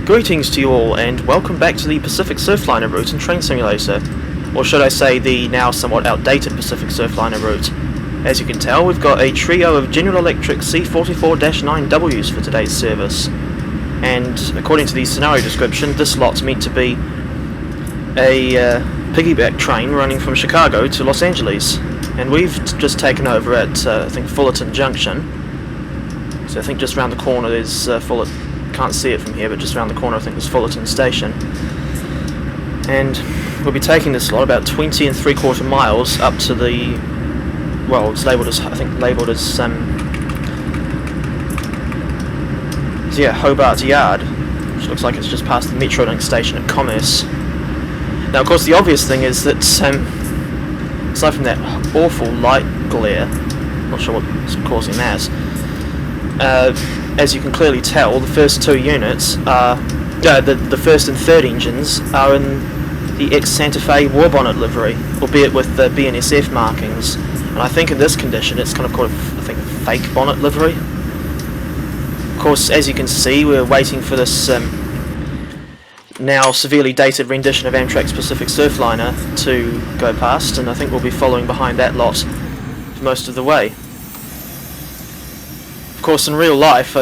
Greetings to you all, and welcome back to the Pacific Surfliner route and train simulator, or should I say the now somewhat outdated Pacific Surfliner route. As you can tell, we've got a trio of General Electric C44-9Ws for today's service, and according to the scenario description, this lot's meant to be a piggyback train running from Chicago to Los Angeles, and we've just taken over at I think Fullerton Junction. So I think just around the corner there's Fullerton. Can't see it from here, but just around the corner I think there's Fullerton Station, and we'll be taking this lot about 20 3/4 miles up to the, well, it's labelled as, I think labelled as Hobart Yard, which looks like it's just past the Metrolink station at Commerce. Now of course the obvious thing is that aside from that awful light glare, not sure what's causing that, as you can clearly tell, the first two units are, the first and third engines are in the ex-Santa Fe Warbonnet livery, albeit with the BNSF markings. And I think in this condition it's kind of called, I think, fake bonnet livery. Of course, as you can see, we're waiting for this now severely dated rendition of Amtrak's Pacific Surfliner to go past, and I think we'll be following behind that lot for most of the way. Of course, in real life,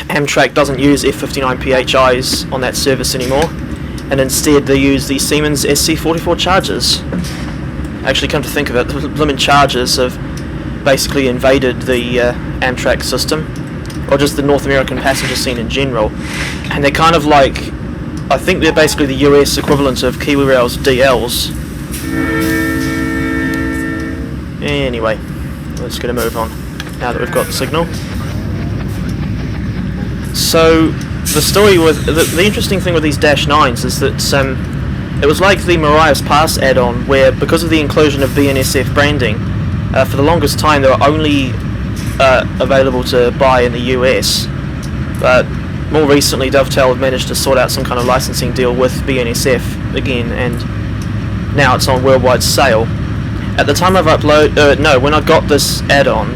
Amtrak doesn't use F59PHIs on that service anymore, and instead they use the Siemens SC44 chargers. Actually, come to think of it, the blimmin' chargers have basically invaded the Amtrak system, or just the North American passenger scene in general, and they're kind of like, I think they're basically the US equivalent of KiwiRail's DLs. Anyway, let's get a move on now that we've got the signal. So the story with the interesting thing with these Dash 9s is that it was like the Mariah's Pass add-on, where because of the inclusion of BNSF branding, for the longest time they were only available to buy in the US, but more recently Dovetail have managed to sort out some kind of licensing deal with BNSF again, and now it's on worldwide sale. At the time I've when I got this add-on,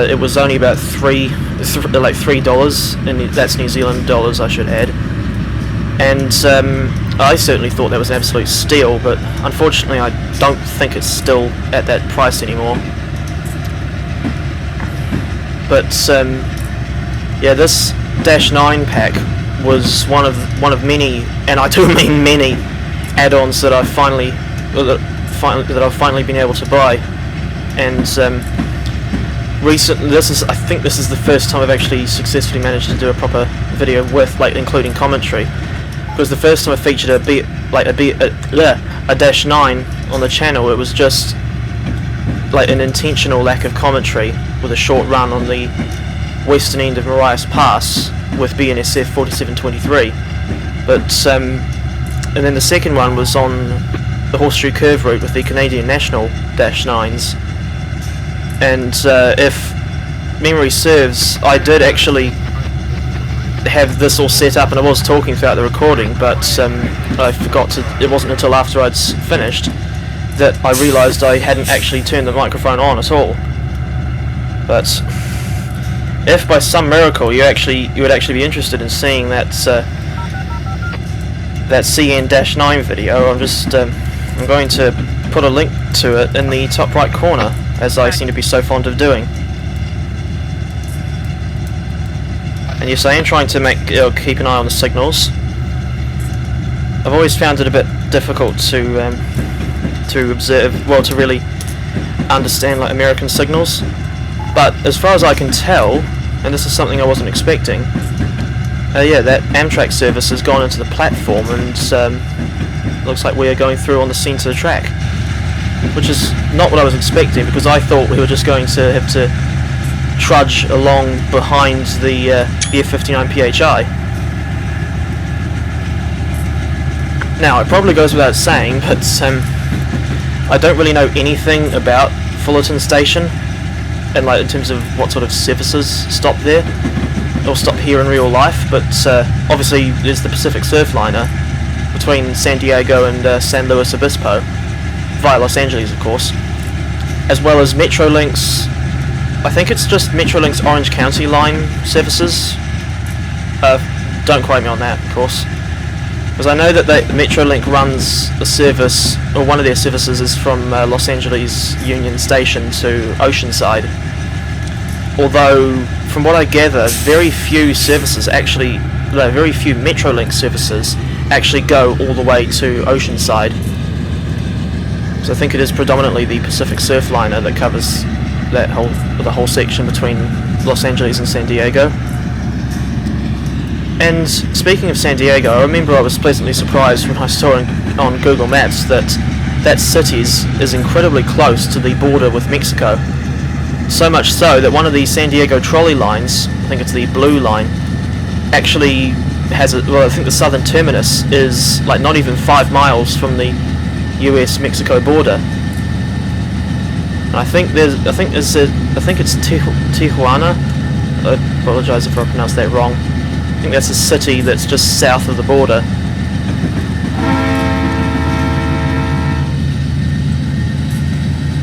it was only about $3, and that's New Zealand dollars, I should add. And I certainly thought that was an absolute steal, but unfortunately I don't think it's still at that price anymore. But yeah, this Dash 9 pack was one of many, and I do mean many, add-ons that I've finally been able to buy. And recently, I think this is the first time I've actually successfully managed to do a proper video with, like, including commentary. Because the first time I featured a Dash 9 on the channel, it was just like an intentional lack of commentary with a short run on the western end of Mariah's Pass with BNSF 4723. But and then the second one was on the Horseshoe Curve route with the Canadian National Dash 9s, and if memory serves, I did actually have this all set up and I was talking throughout the recording, but I forgot to, it wasn't until after I'd finished that I realised I hadn't actually turned the microphone on at all. But if by some miracle you would actually be interested in seeing that CN-9 video, I'm going to put a link to it in the top right corner, as I seem to be so fond of doing. And yes, I am trying to keep an eye on the signals. I've always found it a bit difficult to observe, well, to really understand, like, American signals. But as far as I can tell, and this is something I wasn't expecting, yeah, that Amtrak service has gone into the platform, and looks like we are going through on the centre track, which is not what I was expecting, because I thought we were just going to have to trudge along behind the F59PHI. Now, it probably goes without saying, but I don't really know anything about Fullerton Station, and, like, in terms of what sort of services stop there or stop here in real life, but obviously there's the Pacific Surfliner between San Diego and San Luis Obispo, via Los Angeles of course, as well as Metrolink's I think it's just Metrolink's Orange County line services. Don't quote me on that, of course. Because I know that Metrolink runs a service, or one of their services is from Los Angeles Union Station to Oceanside. Although, from what I gather, very few Metrolink services actually go all the way to Oceanside. So I think it is predominantly the Pacific Surfliner that covers the whole section between Los Angeles and San Diego. And speaking of San Diego, I remember I was pleasantly surprised when I saw on Google Maps that city is incredibly close to the border with Mexico. So much so that one of the San Diego trolley lines, I think it's the Blue Line, actually has I think the southern terminus is like not even 5 miles from the US-Mexico border. And I think it's Tijuana. I apologise if I pronounced that wrong. I think that's a city that's just south of the border.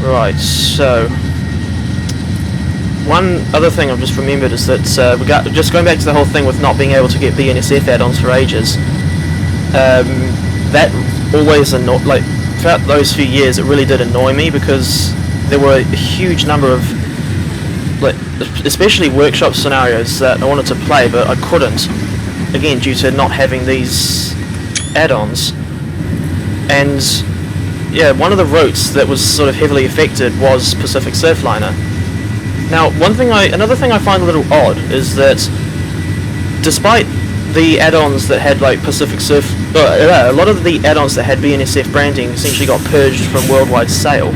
Right, so one other thing I've just remembered is that just going back to the whole thing with not being able to get BNSF add-ons for ages. That always throughout those few years, it really did annoy me because there were a huge number of especially workshop scenarios that I wanted to play, but I couldn't, again due to not having these add-ons. And yeah, one of the routes that was sort of heavily affected was Pacific Surfliner. Now, another thing I find a little odd is that despite the add-ons that had like Pacific Surf, a lot of the add-ons that had BNSF branding essentially got purged from worldwide sale.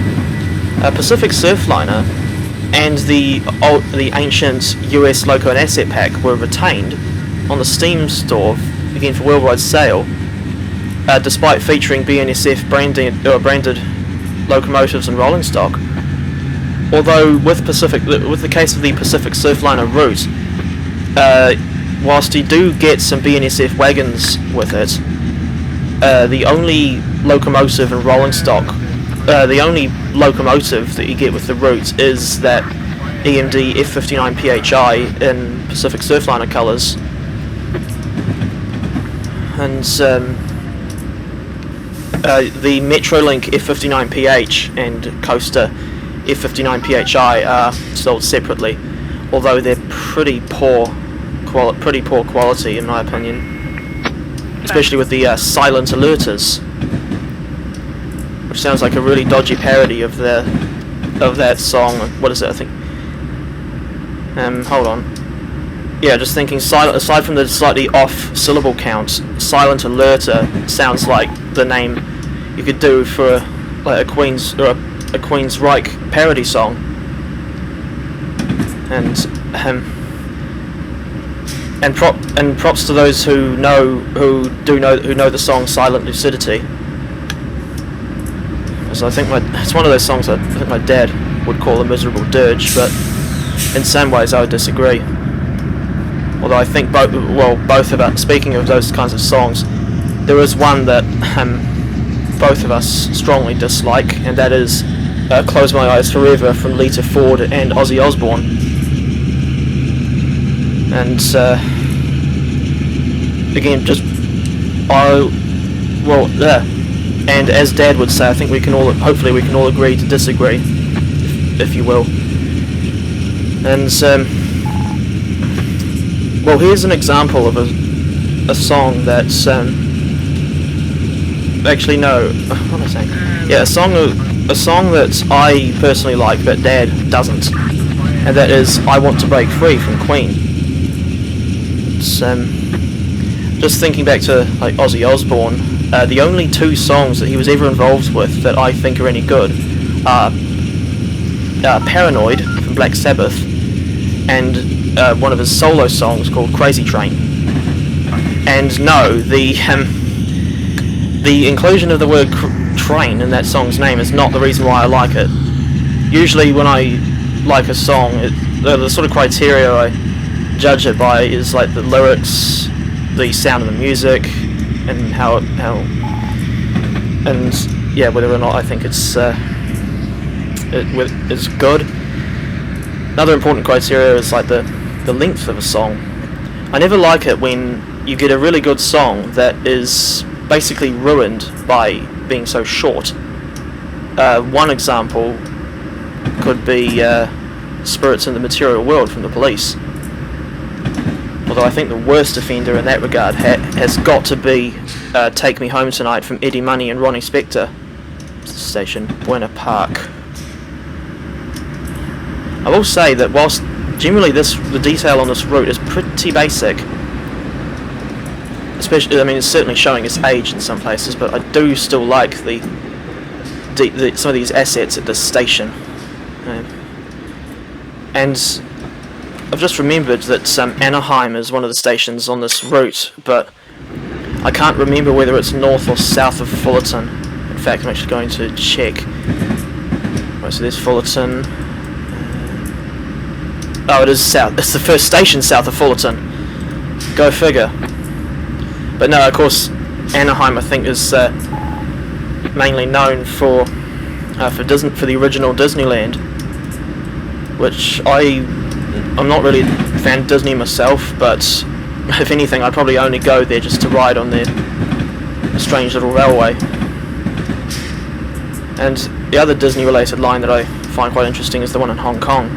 Pacific Surfliner and the ancient US Loco and Asset Pack were retained on the Steam store, again for worldwide sale, despite featuring BNSF branded locomotives and rolling stock. Although with the case of the Pacific Surfliner route, whilst you do get some BNSF wagons with it, the only locomotive and rolling stock, the only locomotive that you get with the route is that EMD F59PHI in Pacific Surfliner colours, and the Metrolink F59PH and Coaster F59PHI are sold separately, although they're pretty poor quality in my opinion, especially with the silent alerters, which sounds like a really dodgy parody of that song. What is it? I think. Hold on. Yeah, just thinking. Aside from the slightly off syllable count, silent alerter sounds like the name you could do for a Queen's Rake parody song. And props to those who know the song Silent Lucidity. So I think it's one of those songs that I think my dad would call a miserable dirge, but in some ways I would disagree. Although I think both of us, speaking of those kinds of songs, there is one that both of us strongly dislike, and that is Close My Eyes Forever from Lita Ford and Ozzy Osbourne. And again, and as Dad would say, I think hopefully we can all agree to disagree, if you will. And here's an example of a song that's actually no, what am I saying? Yeah, a song that I personally like but Dad doesn't, and that is I Want to Break Free from Queen. It's just thinking back to like Ozzy Osbourne, the only two songs that he was ever involved with that I think are any good are Paranoid from Black Sabbath and one of his solo songs called Crazy Train. And no, the inclusion of the word train in that song's name is not the reason why I like it. Usually when I like a song, the sort of criteria I judge it by is like the lyrics, the sound of the music, and whether or not I think it's good. Another important criteria is like the length of a song. I never like it when you get a really good song that is basically ruined by being so short. One example could be Spirits in the Material World from the Police. Although I think the worst offender in that regard has got to be Take Me Home Tonight from Eddie Money and Ronnie Spector. Station Buena Park. I will say that whilst generally the detail on this route is pretty basic, especially, I mean, it's certainly showing its age in some places, but I do still like some of these assets at this station. And I've just remembered that Anaheim is one of the stations on this route, but I can't remember whether it's north or south of Fullerton. In fact, I'm actually going to check. Right, so there's Fullerton. Oh, it is south. It's the first station south of Fullerton. Go figure. But no, of course, Anaheim I think is mainly known for the original Disneyland, which I'm not really a fan of Disney myself, but if anything I'd probably only go there just to ride on their strange little railway. And the other Disney related line that I find quite interesting is the one in Hong Kong,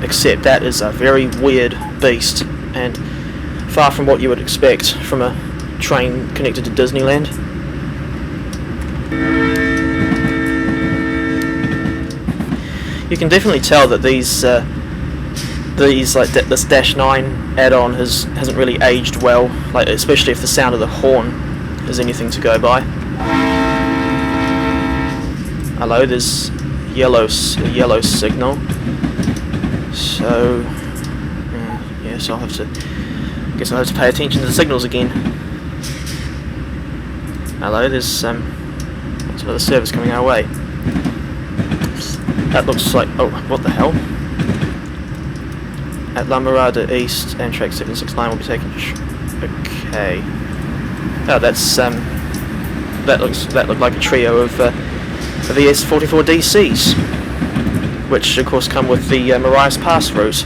except that is a very weird beast and far from what you would expect from a train connected to Disneyland. You can definitely tell that this Dash 9 add-on hasn't really aged well, like especially if the sound of the horn is anything to go by. Hello, there's a yellow signal. So yes, I'll have to pay attention to the signals again. Hello, there's another service coming our way. That looks like, oh, what the hell? At La Mirada East, Amtrak 769 will be taking. Okay. Oh, that looked like a trio of ES44DCs, which of course come with the Marias Pass route.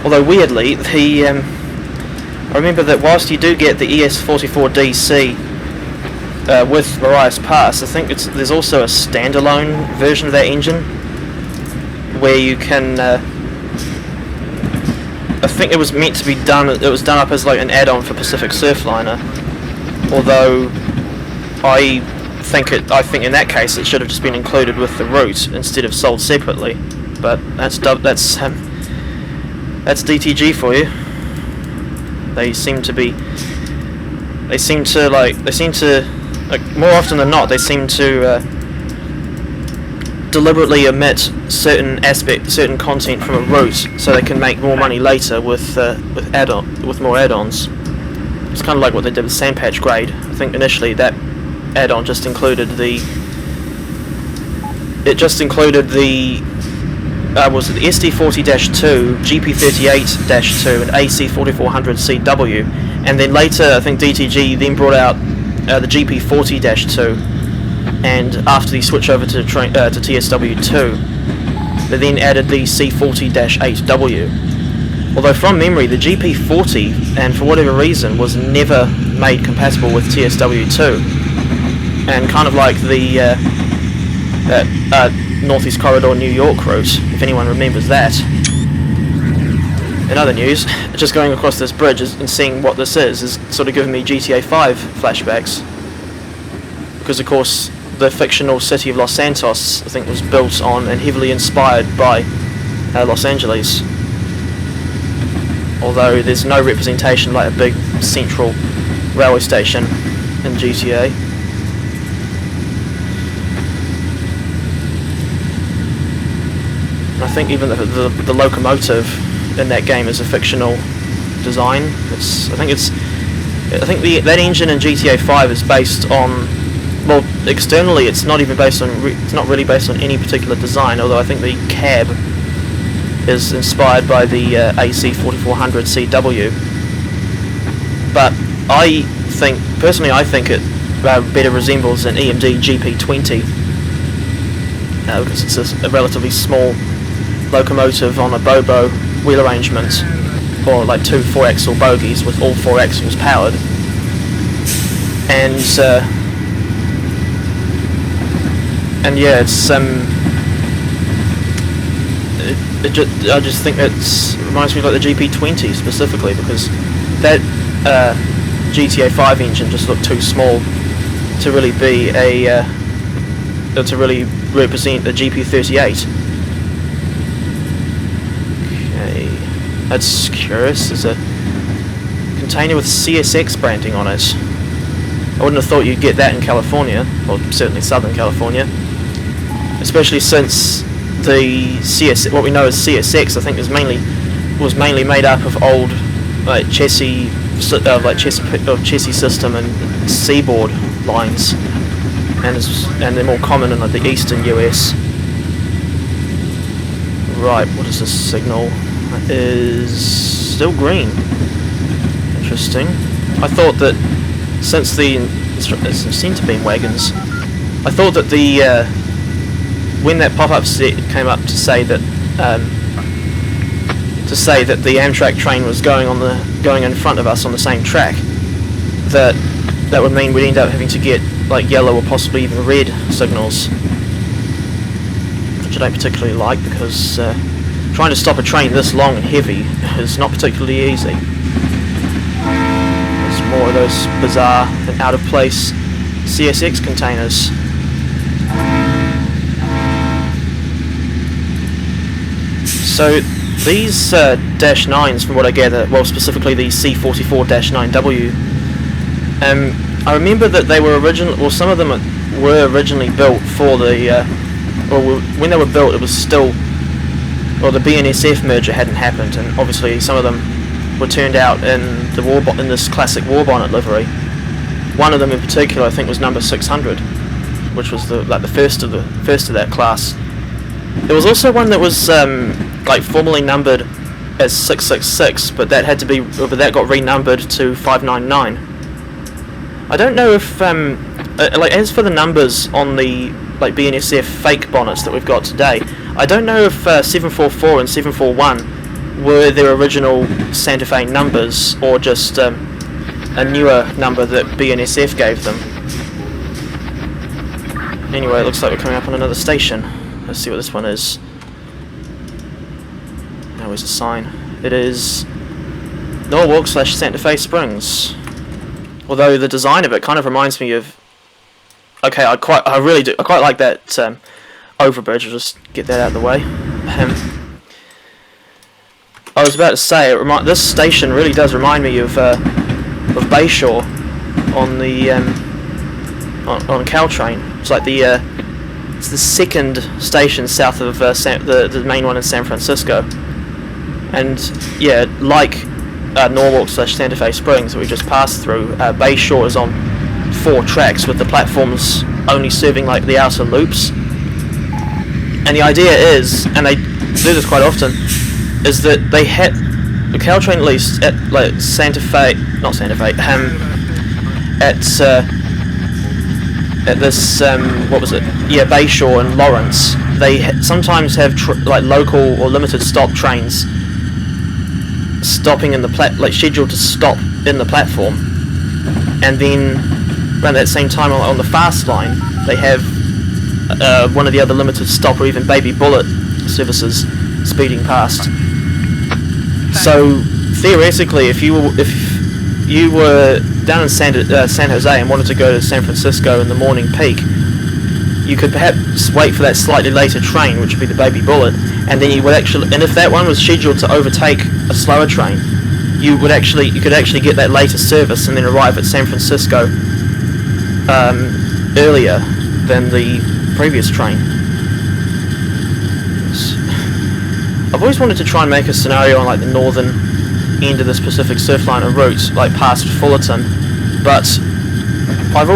Although weirdly, I remember that whilst you do get the ES44DC with Marias Pass, I think there's also a standalone version of that engine where you can. I think it was meant to be done. It was done up as like an add-on for Pacific Surfliner. Although I think in that case it should have just been included with the route instead of sold separately. But that's DTG for you. They seem to more often than not, they seem to deliberately omit certain content from a route so they can make more money later with more add-ons. It's kind of like what they did with Sandpatch Grade. I think initially that add-on just included the was it the SD40-2, GP38-2, and AC4400CW, and then later I think DTG then brought out the GP40-2, and after the switch over to TSW2, they then added the C40-8W. Although from memory, the GP40, and for whatever reason, was never made compatible with TSW2, and kind of like the Northeast Corridor New York route, if anyone remembers that. In other news, just going across this bridge and seeing what this is sort of giving me GTA 5 flashbacks, because of course the fictional city of Los Santos I think was built on and heavily inspired by Los Angeles, although there's no representation like a big central railway station in GTA. I think even the locomotive in that game is a fictional design. I think that engine in GTA 5 is based on, well, externally it's not even based on it's not really based on any particular design. Although I think the cab is inspired by the AC4400CW. But I think it better resembles an EMD GP20 because it's a relatively small locomotive on a Bobo wheel arrangement, or like 2 4-axle bogies with all 4 axles powered, and yeah, it's I just think it reminds me of like the GP20 specifically, because that GTA 5 engine just looked too small to really be a to really represent the GP38. Okay, that's curious. There's a container with CSX branding on it. I wouldn't have thought you'd get that in California, or certainly Southern California, especially since the what we know as CSX, I think, was mainly made up of old like chassis system and seaboard lines, and they're more common in like the eastern US. Right, what is this signal? It is still green. Interesting. I thought that since the centre beam wagons, I thought that the when that pop-up set came up to say that the Amtrak train was going in front of us on the same track, that would mean we'd end up having to get like yellow or possibly even red signals, which I don't particularly like, because trying to stop a train this long and heavy is not particularly easy. There's more of those bizarre and out of place CSX containers. So these Dash 9s, from what I gather, well, specifically the C44-9W, I remember that they were some of them were originally built for the, when they were built, it was still, well, the BNSF merger hadn't happened, and obviously some of them were turned out in in this classic Warbonnet livery. One of them in particular, I think, was number 600, which was the first of that class. There was also one that was like formerly numbered as 666, but that got renumbered to 599. I don't know if like, as for the numbers on the like BNSF fake bonnets that we've got today, I don't know if 744 and 741 were their original Santa Fe numbers, or just a newer number that BNSF gave them. Anyway, it looks like we're coming up on another station. Let's see what this one is. Now, where's the sign? It is Norwalk/Santa Fe Springs. Although the design of it kind of reminds me of. Okay, I quite like that overbridge. I'll just get that out of the way. I was about to say, this station really does remind me of Bayshore on the on Caltrain. It's like it's the second station south of the main one in San Francisco, and yeah, like Norwalk/Santa Fe Springs that we just passed through, Bayshore is on 4 tracks with the platforms only serving like the outer loops. And the idea is, and they do this quite often, is that they had the Caltrain, at least at like at this what was it? Yeah, Bayshore and Lawrence. They sometimes have like local or limited stop trains stopping in the like scheduled to stop in the platform, and then around that same time on the fast line they have one of the other limited stop or even baby bullet services speeding past. So theoretically, if you were down in San Jose and wanted to go to San Francisco in the morning peak, you could perhaps wait for that slightly later train, which would be the baby bullet, and then you would actually, and if that one was scheduled to overtake a slower train, you could actually get that later service and then arrive at San Francisco earlier than the previous train. I've always wanted to try and make a scenario on like the northern end of this Pacific Surfliner route, like past Fullerton, but I've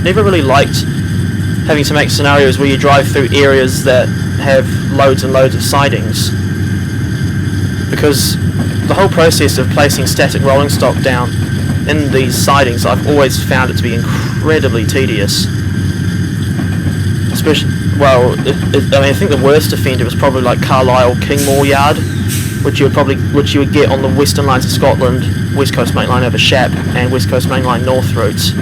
never really liked having to make scenarios where you drive through areas that have loads and loads of sidings, because the whole process of placing static rolling stock down in these sidings, I've always found it to be incredibly tedious, especially, well, I mean, I think the worst offender was probably like Carlisle Kingmore Yard, which you would get on the western lines of Scotland, West Coast Main Line over Shap, and West Coast Main Line North routes.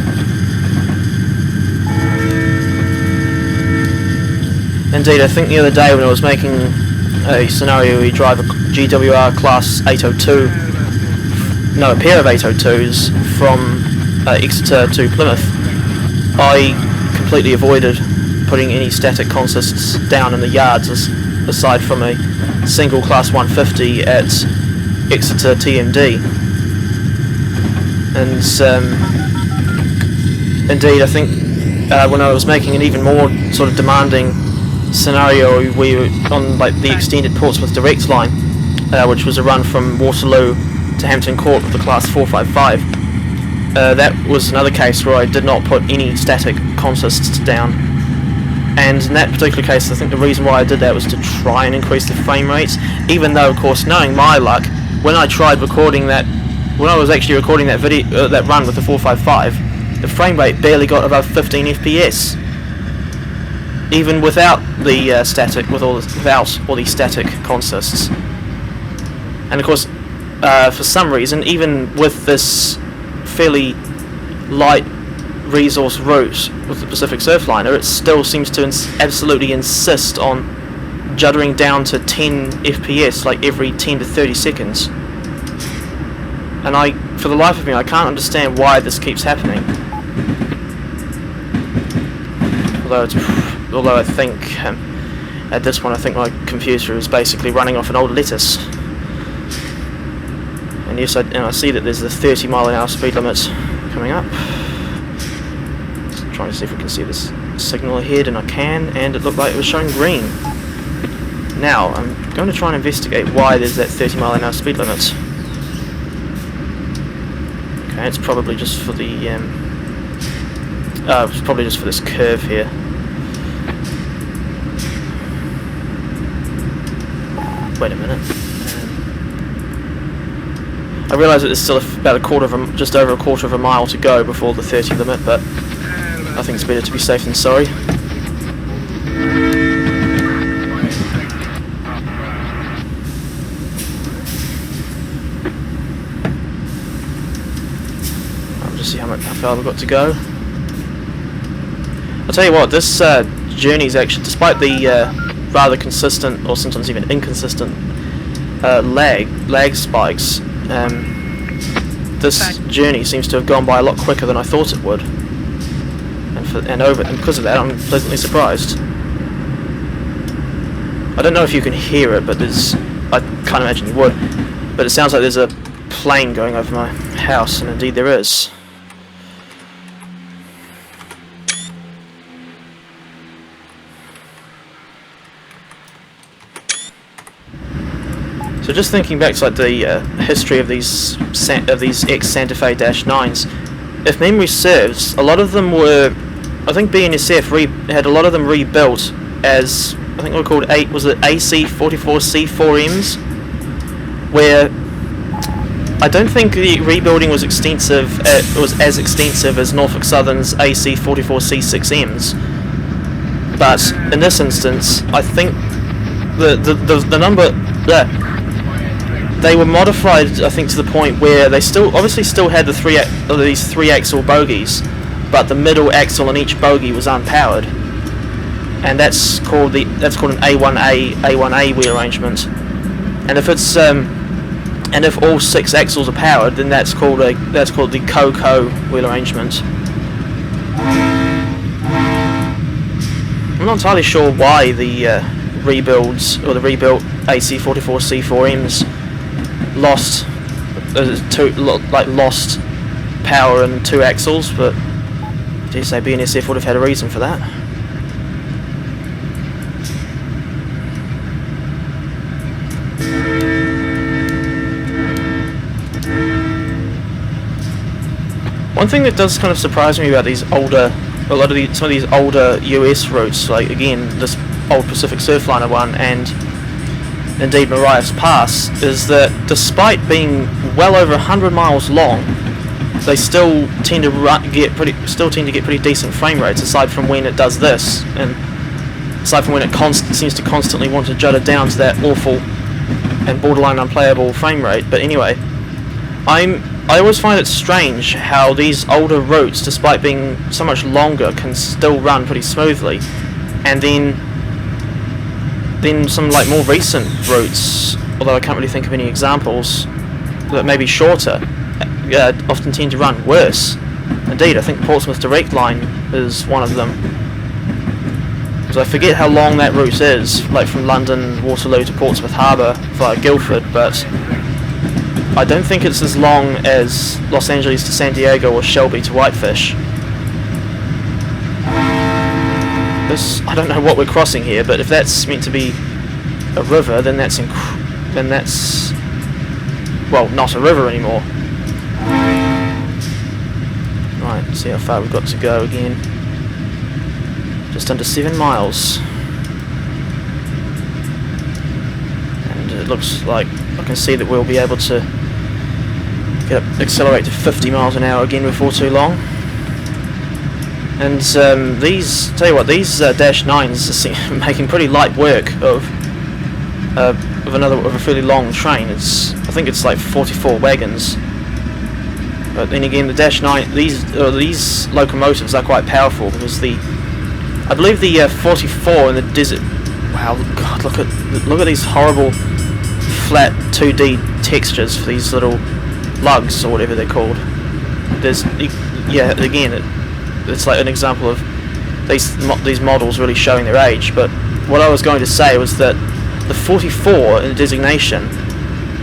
Indeed, I think the other day when I was making a scenario where you drive a GWR Class 802, no, a pair of 802s from Exeter to Plymouth, I completely avoided putting any static consists down in the yards aside from a single Class 150 at Exeter TMD. And indeed, I think when I was making an even more sort of demanding scenario, we were on like the extended Portsmouth Direct line, which was a run from Waterloo to Hampton Court with the Class 455. That was another case where I did not put any static consists down, and in that particular case I think the reason why I did that was to try and increase the frame rates, even though of course, knowing my luck, when I tried recording that, when I was actually recording that video, that run with the 455, the frame rate barely got above 15 FPS, even without the static, without all these static consists. And of course, for some reason, even with this fairly light resource route with the Pacific Surfliner, it still seems to absolutely insist on juddering down to 10 FPS like every 10 to 30 seconds. And for the life of me, I can't understand why this keeps happening. Although I think at this point I think my computer is basically running off an old lettuce. And yes, I see that there's the 30 mile/h speed limit coming up. Just trying to see if we can see this signal ahead, and I can, and it looked like it was showing green. Now, I'm going to try and investigate why there's that 30 mile/h speed limit. Okay, it's probably just for the it's probably just for this curve here. Wait a minute. I realise that there's still about just over a quarter of a mile to go before the 30 limit, but I think it's better to be safe than sorry. I'll just see how far we've got to go. I'll tell you what, this journey is actually, despite the rather consistent, or sometimes even inconsistent, lag spikes, this journey seems to have gone by a lot quicker than I thought it would, and because of that I'm pleasantly surprised. I don't know if you can hear it, but I can't imagine you would, but it sounds like there's a plane going over my house, and indeed there is. So just thinking back to like the history of these ex-Santa Fe Dash 9s, if memory serves, a lot of them were, I think BNSF had a lot of them rebuilt as, I think they were called AC44C4Ms, where I don't think the rebuilding was extensive. It was as extensive as Norfolk Southern's AC44C6Ms, but in this instance, I think the number. They were modified, I think, to the point where they obviously still had these three axle bogies, but the middle axle in each bogie was unpowered, and that's called an A1A wheel arrangement. And if it's and if all six axles are powered, then that's called the COCO wheel arrangement. I'm not entirely sure why the rebuilt AC44C4Ms lost power and two axles, but do you say BNSF would have had a reason for that? One thing that does kind of surprise me about some of these older US routes, like again this old Pacific Surfliner one and indeed Mariah's Pass, is that despite being well over 100 miles long, they still tend to get pretty decent frame rates, aside from when it does this. And aside from when it seems to constantly want to judder down to that awful and borderline unplayable frame rate. But anyway, I always find it strange how these older routes, despite being so much longer, can still run pretty smoothly, and then some like more recent routes, although I can't really think of any examples, that may be shorter, often tend to run worse. Indeed, I think Portsmouth Direct Line is one of them. Because I forget how long that route is, like from London, Waterloo to Portsmouth Harbour via Guildford, but I don't think it's as long as Los Angeles to San Diego or Shelby to Whitefish. I don't know what we're crossing here, but if that's meant to be a river, then that's well, not a river anymore. Right, let's see how far we've got to go again. Just under 7 miles. And it looks like I can see that we'll be able to accelerate to 50 miles an hour again before too long. And tell you what, these Dash 9s are making pretty light work of a fairly long train. I think it's like 44 wagons. But then again, the Dash 9, these locomotives are quite powerful because I believe the 44 in the desert. Wow, God, look at these horrible flat 2D textures for these little lugs or whatever they're called. It's like an example of these models really showing their age. But what I was going to say was that the 44 in the designation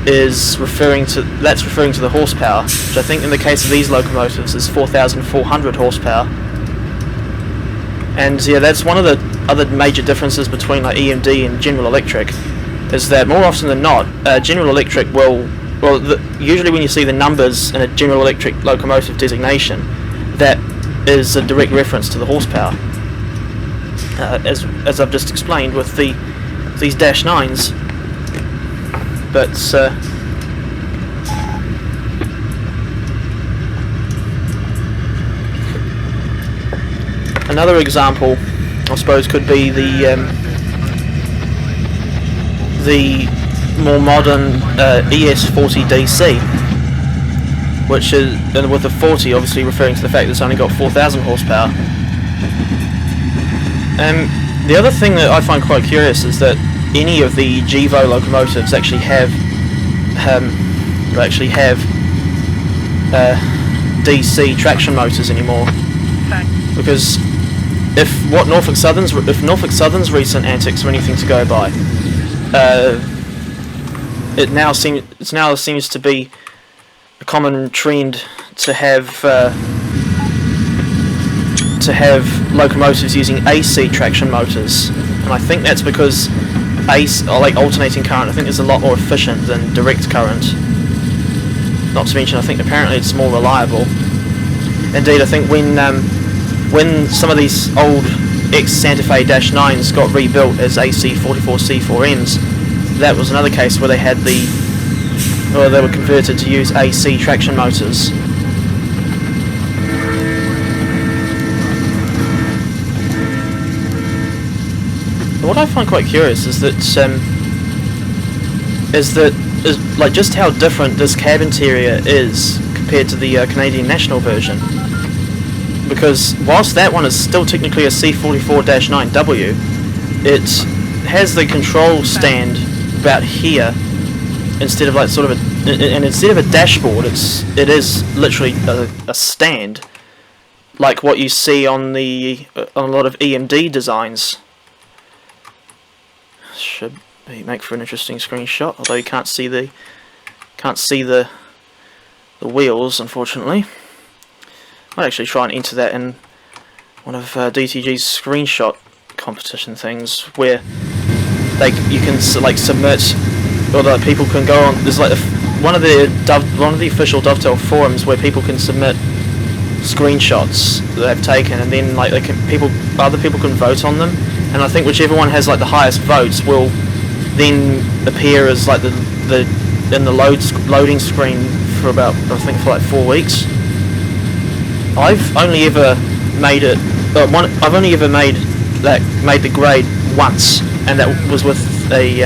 is referring to the horsepower, which I think in the case of these locomotives is 4,400 horsepower. And yeah, that's one of the other major differences between like EMD and General Electric, is that more often than not, General Electric usually when you see the numbers in a General Electric locomotive designation, that is a direct reference to the horsepower, as I've just explained with these Dash 9s. But another example, I suppose, could be the more modern ES40DC, which is, and with the 40 obviously referring to the fact that it's only got 4,000 horsepower. The other thing that I find quite curious is that any of the GEVO locomotives actually have DC traction motors anymore. Because if Norfolk Southern's recent antics are anything to go by, it now seems to be a common trend to have locomotives using AC traction motors, and I think that's because AC, or like alternating current, I think is a lot more efficient than direct current. Not to mention, I think apparently it's more reliable. Indeed, I think when some of these old ex-Santa Fe Dash 9s got rebuilt as AC44C4Ns, that was another case where they were converted to use AC traction motors. What I find quite curious is that like just how different this cab interior is compared to the Canadian National version. Because whilst that one is still technically a C44-9W, it has the control stand about here instead of like sort of and instead of a dashboard, it is literally a stand, like what you see on a lot of EMD designs. Should make for an interesting screenshot, although you can't see the wheels, unfortunately. I'd actually try and enter that in one of DTG's screenshot competition things, where you can like submit, or that people can go on. There's like one of the official Dovetail forums where people can submit screenshots that they've taken, and then like other people can vote on them. And I think whichever one has like the highest votes will then appear as like in the loading screen for about, I think, for like 4 weeks. I've only ever made it. I've only ever made the grade once, and that was with a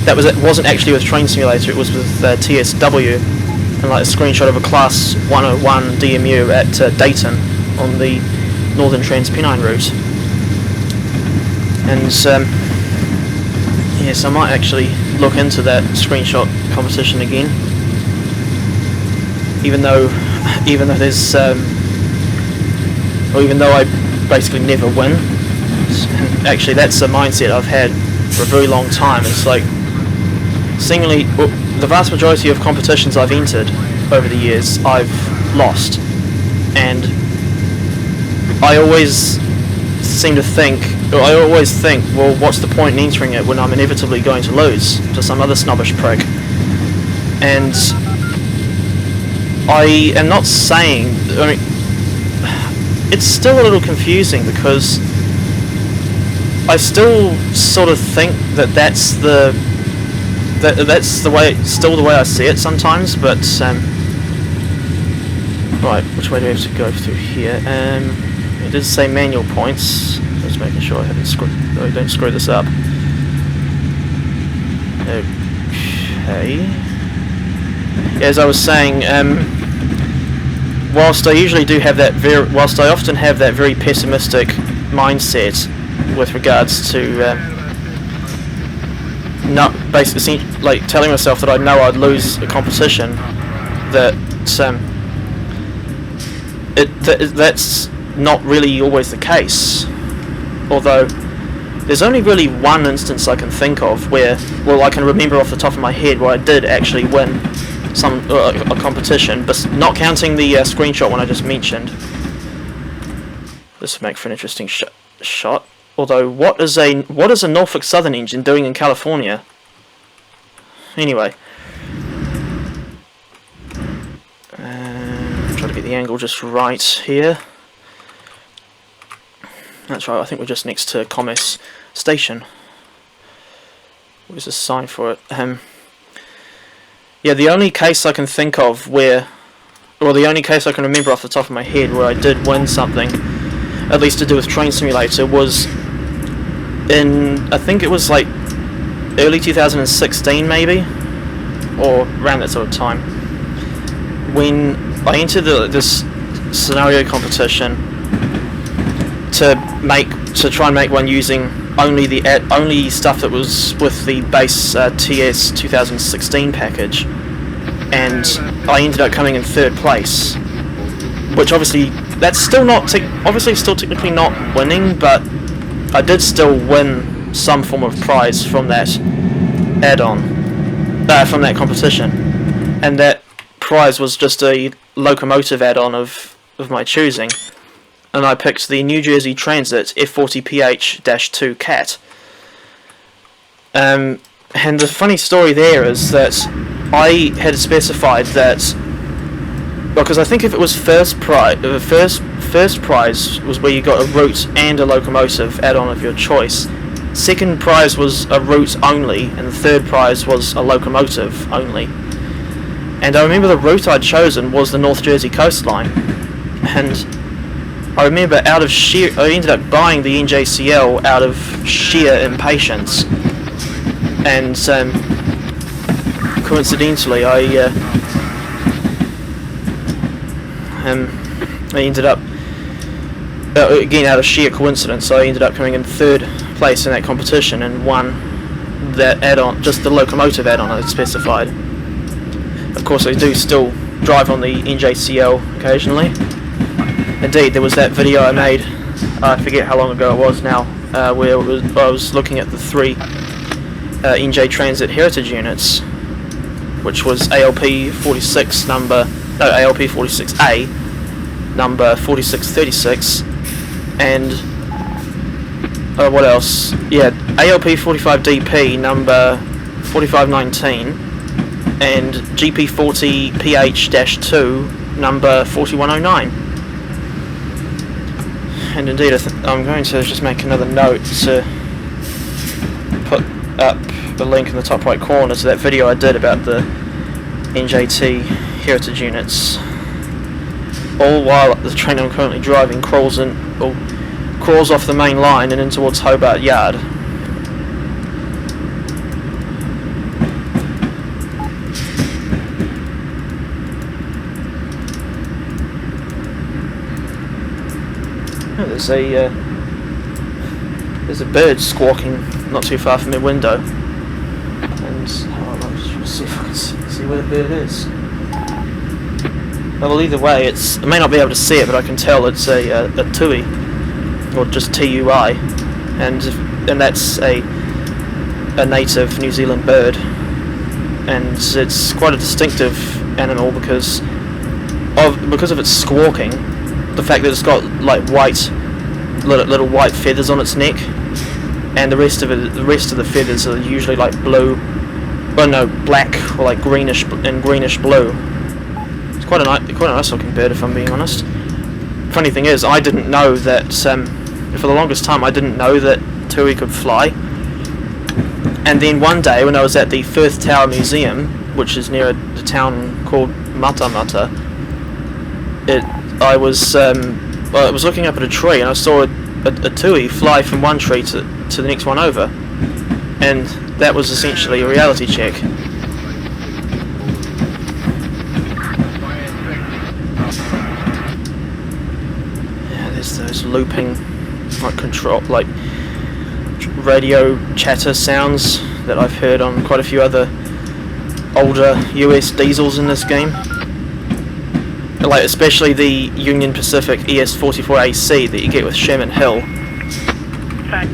it wasn't actually with Train Simulator. It was with TSW, and like a screenshot of a Class 101 DMU at Dayton on the Northern Trans-Pennine route. And yes, I might actually look into that screenshot competition again. Even though there's or even though I basically never win. And actually, that's a mindset I've had for a very long time. It's like, seemingly, the vast majority of competitions I've entered over the years, I've lost. And I always seem to think, or I always think, well, what's the point in entering it when I'm inevitably going to lose to some other snobbish prick? And I am not saying, I mean, it's still a little confusing because I still sort of think that that's the way, still the way I see it sometimes, but right, which way do we have to go through here? It did say manual points. Just making sure I don't screw this up. Okay. Yeah, as I was saying, whilst I usually do have that whilst I often have that very pessimistic mindset with regards to not basically like telling myself that I know I'd lose a competition, that's not really always the case. Although there's only really one instance I can think of where, well, I can remember off the top of my head where I did actually win a competition, but not counting the screenshot one I just mentioned. This would make for an interesting shot. Although, what is a Norfolk Southern engine doing in California? Anyway, try to get the angle just right here. That's right. I think we're just next to Commerce Station. Where's the sign for it? Yeah, the only case I can think of where, or the only case I can remember off the top of my head where I did win something, at least to do with Train Simulator, was in, I think it was like early 2016 maybe, or around that sort of time, when I entered this scenario competition to try and make one using only stuff that was with the base TS 2016 package, and I ended up coming in third place, which obviously that's still not still technically not winning, but I did still win some form of prize from that add-on, from that competition, and that prize was just a locomotive add-on of my choosing. And I picked the New Jersey Transit F40PH-2 Cat. And the funny story there is that I had specified that, because I think if it was first prize was where you got a route and a locomotive add-on of your choice. Second prize was a route only, and the third prize was a locomotive only. And I remember the route I'd chosen was the North Jersey coastline, and I remember I ended up buying the NJCL out of sheer impatience, and coincidentally I ended up, again out of sheer coincidence, I ended up coming in third place in that competition and won that add-on, just the locomotive add-on I had specified. Of course I do still drive on the NJCL occasionally. Indeed, there was that video I made, I forget how long ago it was now, where I was looking at the three NJ Transit Heritage units, which was ALP46A, number 4636, and what else? Yeah, ALP45DP, number 4519, and GP40PH-2, number 4109. And indeed, I'm going to just make another note to put up the link in the top right corner to that video I did about the NJT Heritage units. All while the train I'm currently driving crawls off the main line and in towards Hobart Yard. there's a bird squawking not too far from my window, and I'll just see if I can see where the bird is. Well, either way, I may not be able to see it, but I can tell it's a tui, or just TUI, and that's a native New Zealand bird, and it's quite a distinctive animal because of its squawking, the fact that it's got like little white feathers on its neck, and the rest of the feathers are usually like blue, well no, black or like greenish blue. It's quite a nice looking bird, if I'm being honest. Funny thing is, I didn't know that for the longest time I didn't know that tui could fly. And then one day when I was at the Firth Tower Museum, which is near a town called Matamata, I was looking up at a tree and I saw a tui fly from one tree to the next one over, and that was essentially a reality check. Yeah, there's those looping like radio chatter sounds that I've heard on quite a few other older US diesels in this game. Like especially the Union Pacific ES44AC that you get with Sherman Hill. Okay.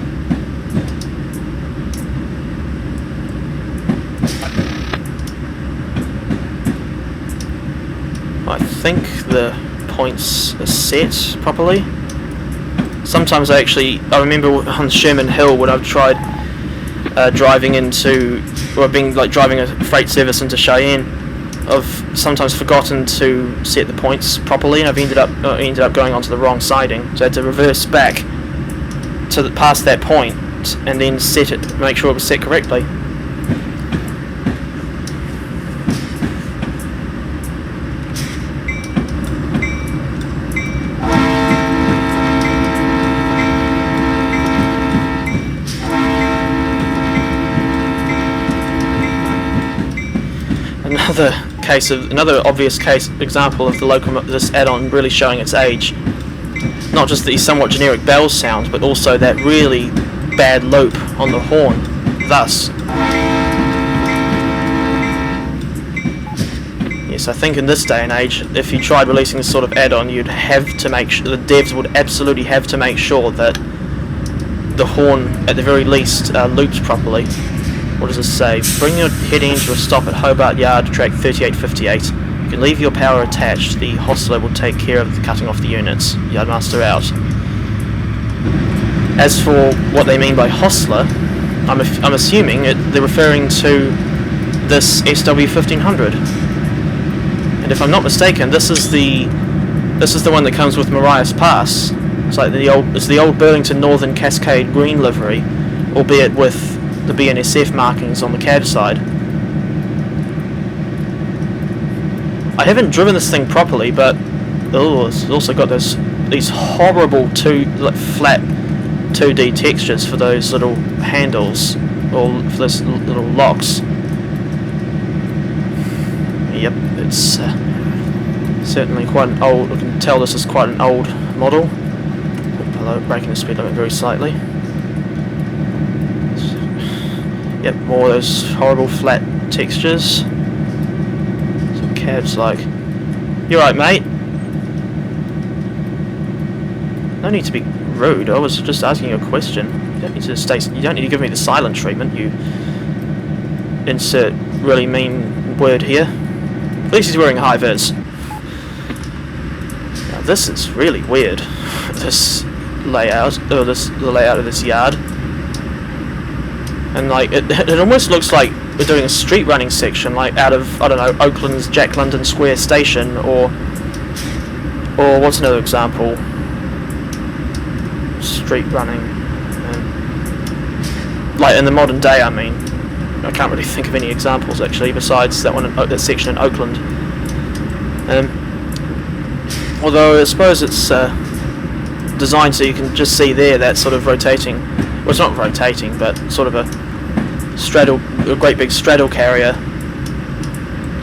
I think the points are set properly. Sometimes I remember on Sherman Hill when I've tried driving driving a freight service into Cheyenne, I've sometimes forgotten to set the points properly, and I've ended up going onto the wrong siding, so I had to reverse back to past that point and then set it, make sure it was set correctly. Another obvious example of this add-on really showing its age. Not just the somewhat generic bell sound, but also that really bad loop on the horn. Thus, yes, I think in this day and age, if you tried releasing this sort of add-on, you'd have to make sure, the devs would absolutely have to make sure that the horn, at the very least, loops properly. What does this say? Bring your heading to a stop at Hobart Yard, track 3858. You can leave your power attached. The hostler will take care of the cutting off the units. Yardmaster out. As for what they mean by hostler, I'm assuming they're referring to this SW1500. And if I'm not mistaken, this is the one that comes with Marias Pass. It's like the old Burlington Northern Cascade green livery, albeit with the BNSF markings on the cab side. I haven't driven this thing properly, but it's also got these horrible flat 2D textures for those little handles, or for those little locks. Yep, it's certainly quite an old. I can tell this is quite an old model. Hello, braking the speed limit very slightly. Yep, more of those horrible flat textures. Some cabs like. You're right, mate. No need to be rude. I was just asking you a question. You don't need to give me the silent treatment. You insert really mean word here. At least he's wearing a high vis. Now this is really weird. This layout, or the layout of this yard. And like it almost looks like we're doing a street running section, like out of, I don't know, Oakland's Jack London Square Station, or what's another example? Street running, like in the modern day. I mean, I can't really think of any examples actually besides that one, that section in Oakland. Although I suppose it's designed so you can just see there that sort of rotating. Well, it's not rotating, but sort of a great big straddle carrier.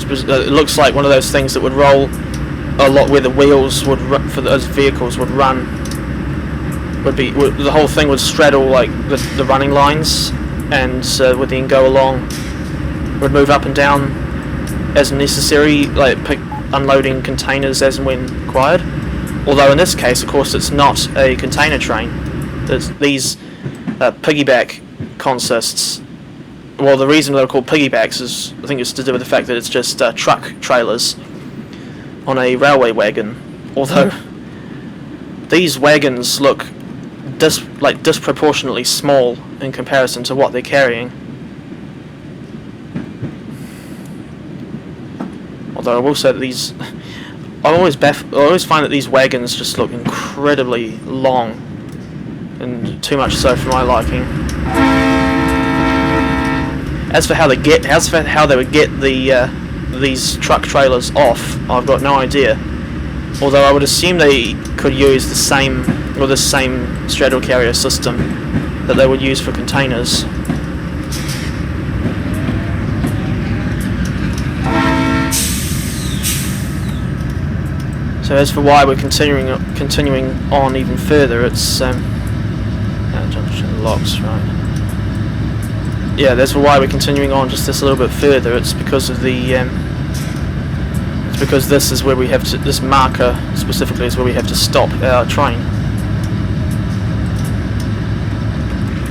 It looks like one of those things that would roll a lot where the wheels would for those vehicles would run. the whole thing would straddle like the running lines, and would then go along, would move up and down as necessary, like unloading containers as and when required. Although in this case, of course, it's not a container train. These piggyback consists. Well, the reason they're called piggybacks is, I think it's to do with the fact that it's just truck trailers on a railway wagon. Although these wagons look disproportionately small in comparison to what they're carrying. Although I will say that these, I always find that these wagons just look incredibly long, and too much so for my liking. As for how they would get these truck trailers off, I've got no idea. Although I would assume they could use the same straddle carrier system that they would use for containers. So as for why we're continuing on even further, it's junction locks, right? Yeah, that's for why we're continuing on just this little bit further. It's because of the because this is where we have to, this marker specifically is where we have to stop our train.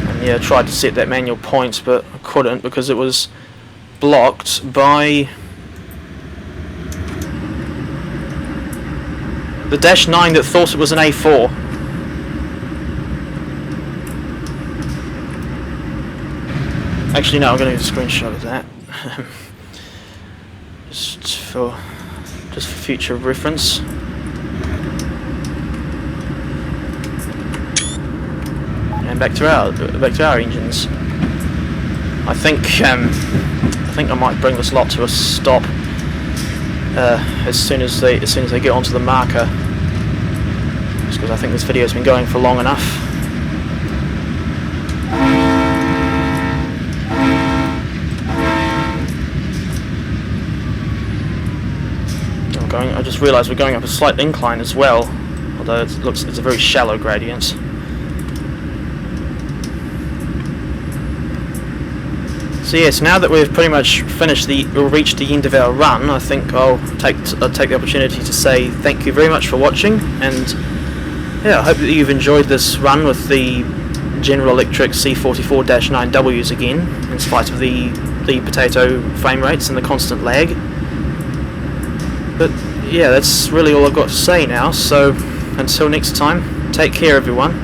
And yeah, I tried to set that manual point, but I couldn't because it was blocked by the Dash 9 that thought it was an A4. Actually, no, I'm going to get a screenshot of that. just for future reference. And back to our engines. I think I might bring this lot to a stop as soon as they get onto the marker, just because I think this video's been going for long enough. I just realised we're going up a slight incline as well, although it's a very shallow gradient. So yes, now that we've pretty much reached the end of our run, I think I'll take the opportunity to say thank you very much for watching, and yeah, I hope that you've enjoyed this run with the General Electric C44-9Ws again, in spite of the potato frame rates and the constant lag. But yeah, that's really all I've got to say now, so until next time, take care everyone.